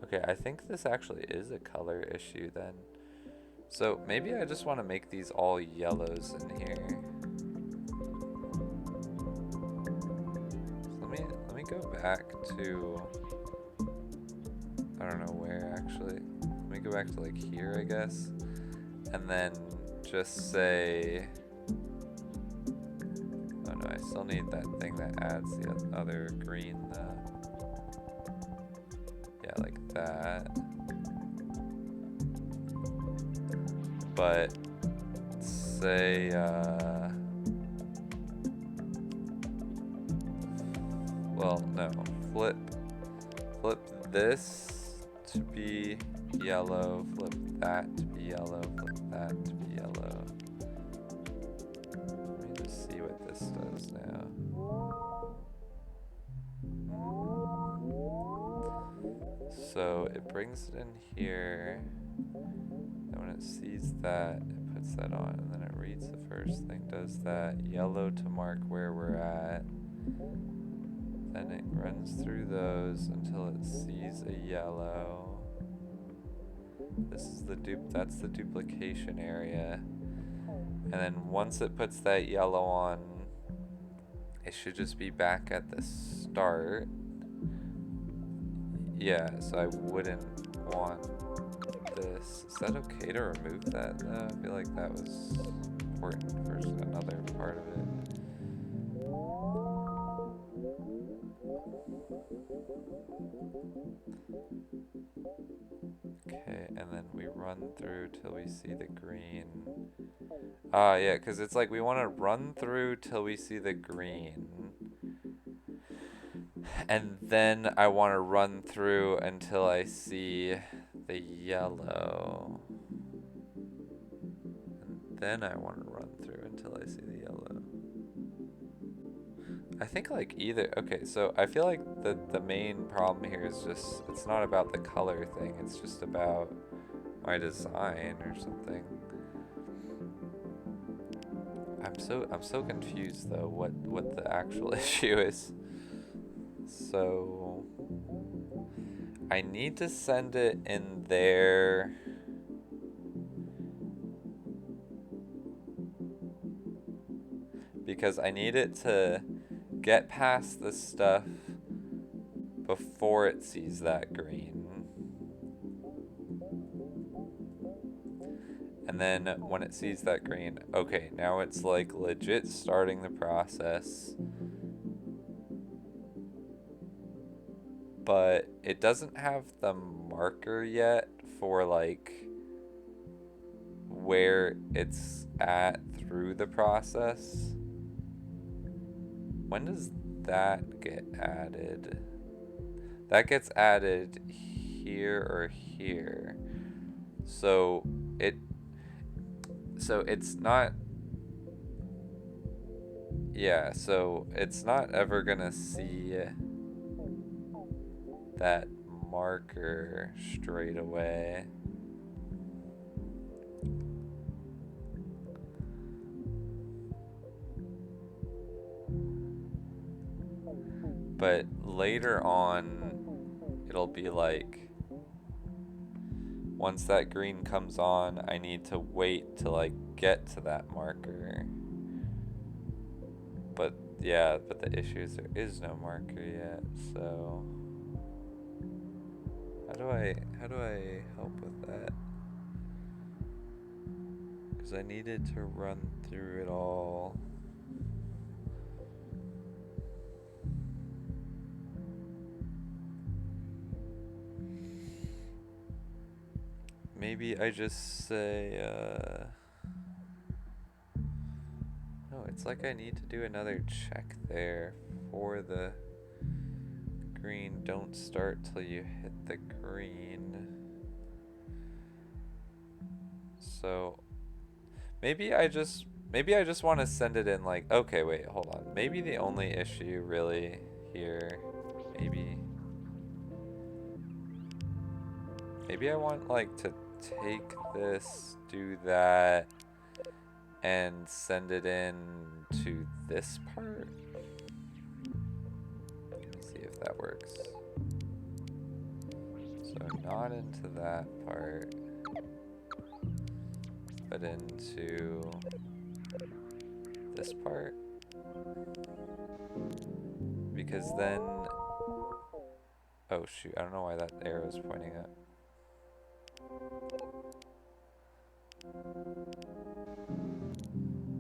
okay, I think this actually is a color issue then. So maybe I just want to make these all yellows in here. So let me go back to, I don't know where actually. Let me go back to like here, I guess. And then just say, oh no, I still need that thing that adds the other green though. Yeah, like that. but say, well, no, flip this to be yellow, flip that to be yellow, flip that to be yellow. Let me just see what this does now. So it brings it in here, and when it sees that, it puts that on, and then it reads the first thing, does that yellow to mark where we're at. Then it runs through those until it sees a yellow. This is that's the duplication area. And then once it puts that yellow on, it should just be back at the start. Yeah, so I wouldn't want this. Is that okay to remove that though? I feel like that was important for another part of it. Okay, and then we run through till we see the green. Yeah, because it's like we want to run through till we see the green. And then I want to run through until I see the yellow. And then I want to run through until I see the yellow. I think like either. Okay, so I feel like the main problem here is just, it's not about the color thing, it's just about my design or something. I'm so confused though what the actual issue is. So I need to send it in there. Because I need it to get past this stuff before it sees that green. And then when it sees that green, okay, now it's like legit starting the process. But it doesn't have the marker yet for like where it's at through the process. When does that get added? That gets added here or here. So it's not, yeah, so it's not ever gonna see that marker straight away. But later on, it'll be like, once that green comes on, I need to wait to like get to that marker. But yeah, but the issue is there is no marker yet, so how do I help with that? Because I needed to run through it all. Maybe I just say, no, it's like I need to do another check there for the green. Don't start till you hit the green. So maybe I just want to send it in like, okay, wait, hold on. Maybe the only issue really here, maybe I want like to take this, do that, and send it in to this part. Let me see if that works. So not into that part, but into this part. Because then, oh shoot, I don't know why that arrow is pointing up.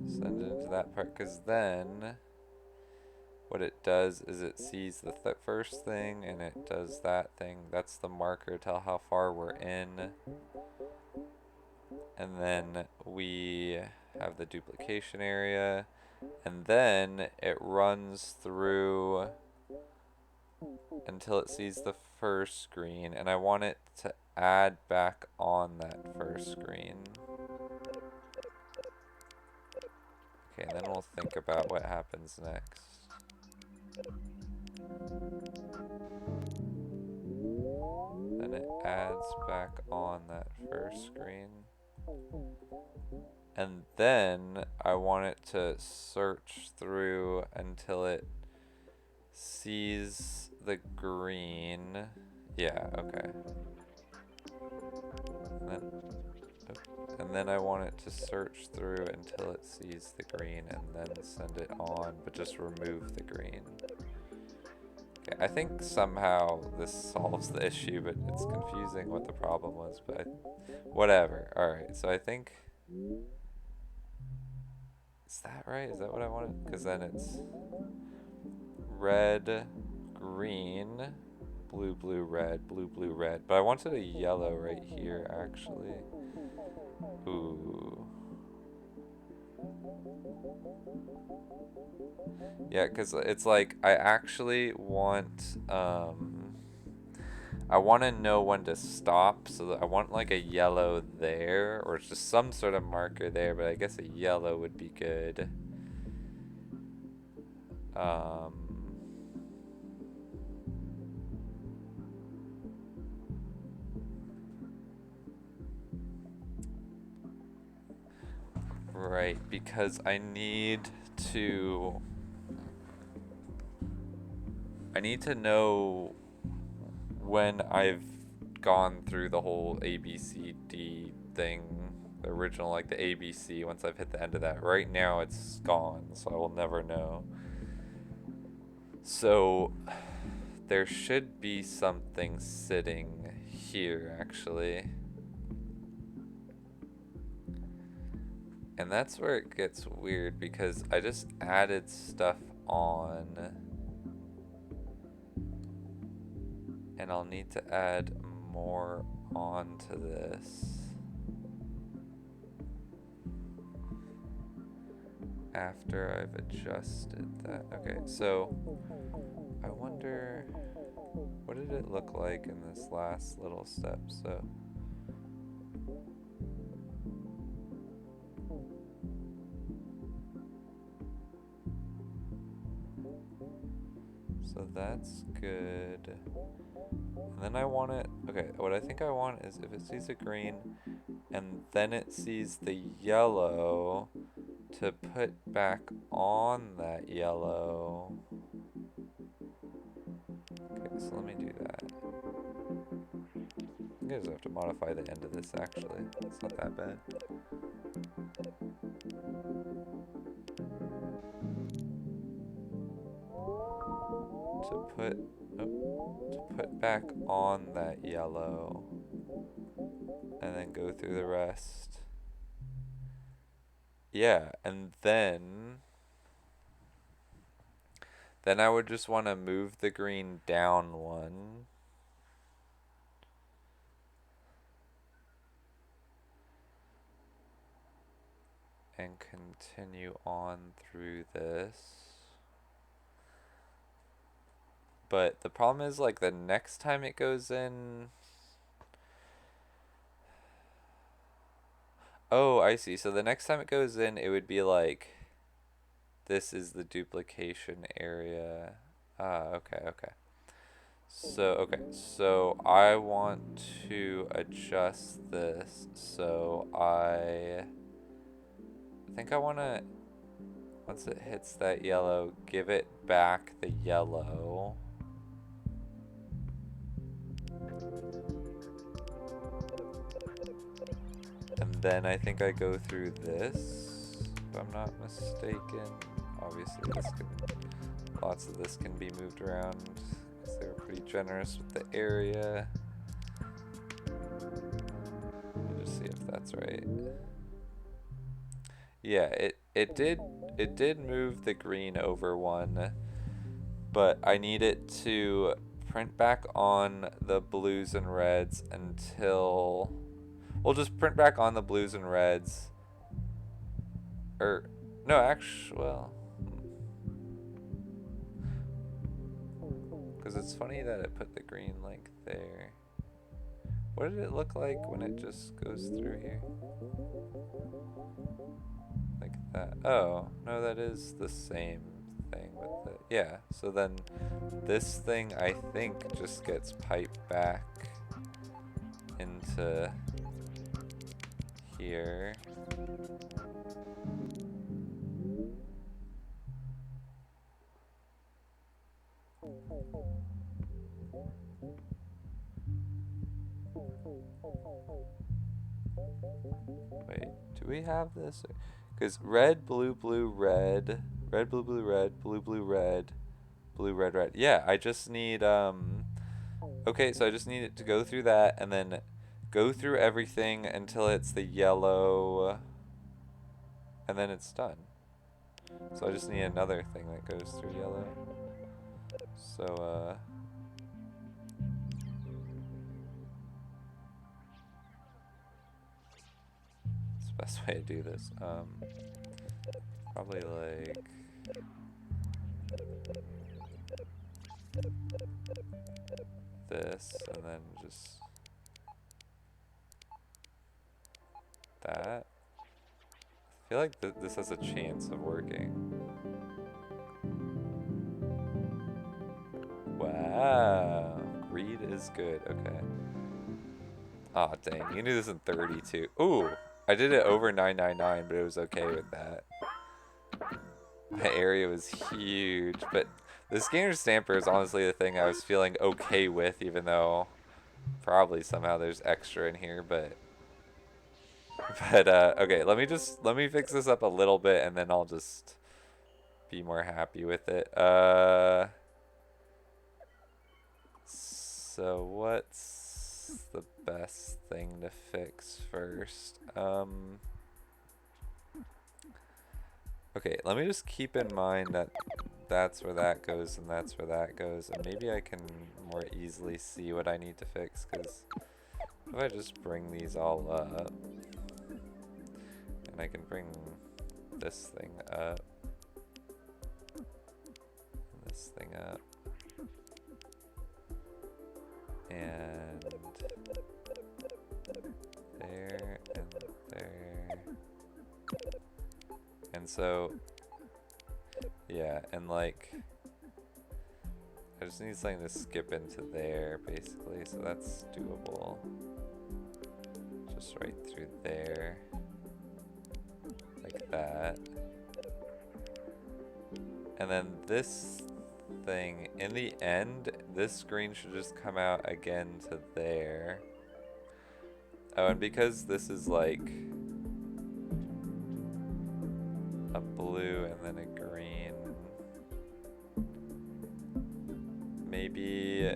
Send it into that part, because then what it does is it sees the first thing and it does that thing. That's the marker to how far we're in. and then we have the duplication area, and then it runs through until it sees the first screen, and I want it to add back on that first screen. Okay, and then we'll think about what happens next. Then it adds back on that first screen. And then I want it to search through until it sees the green. Yeah, okay. And then I want it to search through until it sees the green and then send it on, but just remove the green. Okay, I think somehow this solves the issue, but it's confusing what the problem was, but whatever. Alright, so I think... Is that right? Is that what I wanted? Because then it's red, green, blue, blue, red, blue, blue, red. But I wanted a yellow right here, actually. Ooh. Yeah, because it's like, I actually want, I want to know when to stop, so that I want like a yellow there, or just some sort of marker there, but I guess a yellow would be good. Right, because I need to know when I've gone through the whole ABCD thing, the original, like the ABC, once I've hit the end of that. Right now it's gone, so I will never know. So there should be something sitting here, actually. And that's where it gets weird, because I just added stuff on. And I'll need to add more onto this after I've adjusted that. Okay, so I wonder, what did it look like in this last little step? So that's good. And then I want it, okay, what I think I want is if it sees a green and then it sees the yellow, to put back on that yellow. Okay, so let me do that. I just have to modify the end of this, actually. It's not that bad. To put back on that yellow and then go through the rest. Yeah, and then I would just want to move the green down one. And continue on through this. But the problem is, like, the next time it goes in... Oh, I see. So the next time it goes in, it would be like... This is the duplication area. Ah, okay, okay. So I want to adjust this. So I think I want to, once it hits that yellow, give it back the yellow. And then I think I go through this, if I'm not mistaken. Obviously lots of this can be moved around because they were pretty generous with the area. Let me just see if that's right. Yeah, it did move the green over one, but I need it to print back on the blues and reds until, we'll just print back on the blues and reds. Or, no, actually, well, because it's funny that it put the green like there. What did it look like when it just goes through here? Like that. Oh, no, that is the same thing with it. Yeah, so then this thing, I think, just gets piped back into here. Wait, do we have this? Because red, blue, blue, red, red, blue, blue, red, blue, blue, red, blue, red, red. Yeah, I just need, okay, so I just need it to go through that and then go through everything until it's the yellow, and then it's done. So I just need another thing that goes through yellow. So, it's the best way to do this. Probably like this, and then just that. I feel like this has a chance of working. Wow, greed is good. Okay. Aw, dang, you can do this in 32. Ooh, I did it over 999, but it was okay with that. My area was huge, but the scanner stamper is honestly the thing I was feeling okay with, even though probably somehow there's extra in here, but okay, let me fix this up a little bit and then I'll just be more happy with it. So what's the best thing to fix first? Okay, let me just keep in mind that that's where that goes and that's where that goes, and maybe I can more easily see what I need to fix, because if I just bring these all up, and I can bring this thing up, and this thing up, and there, and there, and so, yeah, and like, I just need something to skip into there, basically, so that's doable. Just right through there, like that. And then this thing, in the end, this screen should just come out again to there. Oh, and because this is like a blue and then a green, maybe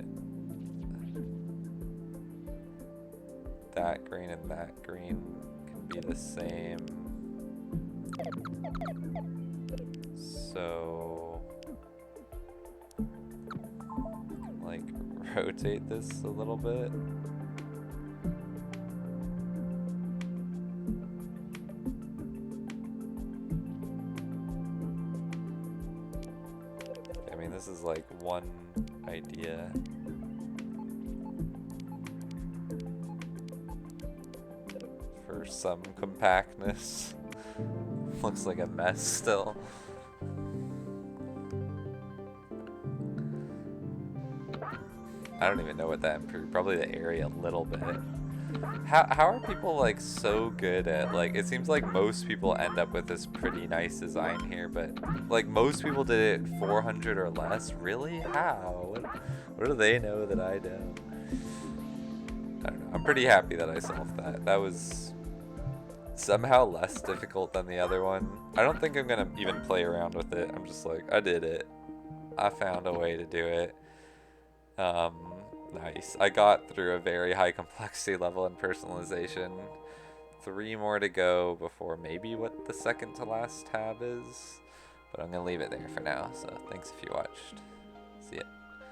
that green and that green can be the same. So, like, rotate this a little bit. I mean, this is like one idea. For some compactness. Looks like a mess still. I don't even know what that improved. Probably the area a little bit. How are people like so good at, like, it seems like most people end up with this pretty nice design here, but like most people did it 400 or less. Really? How? What do they know that I don't? I don't know. I'm pretty happy that I solved that. That was somehow less difficult than the other one. I don't think I'm gonna even play around with it. I'm just like, I did it. I found a way to do it. Nice. I got through a very high complexity level in personalization. 3 more to go before maybe what the second to last tab is. But I'm gonna leave it there for now, so thanks if you watched. See ya.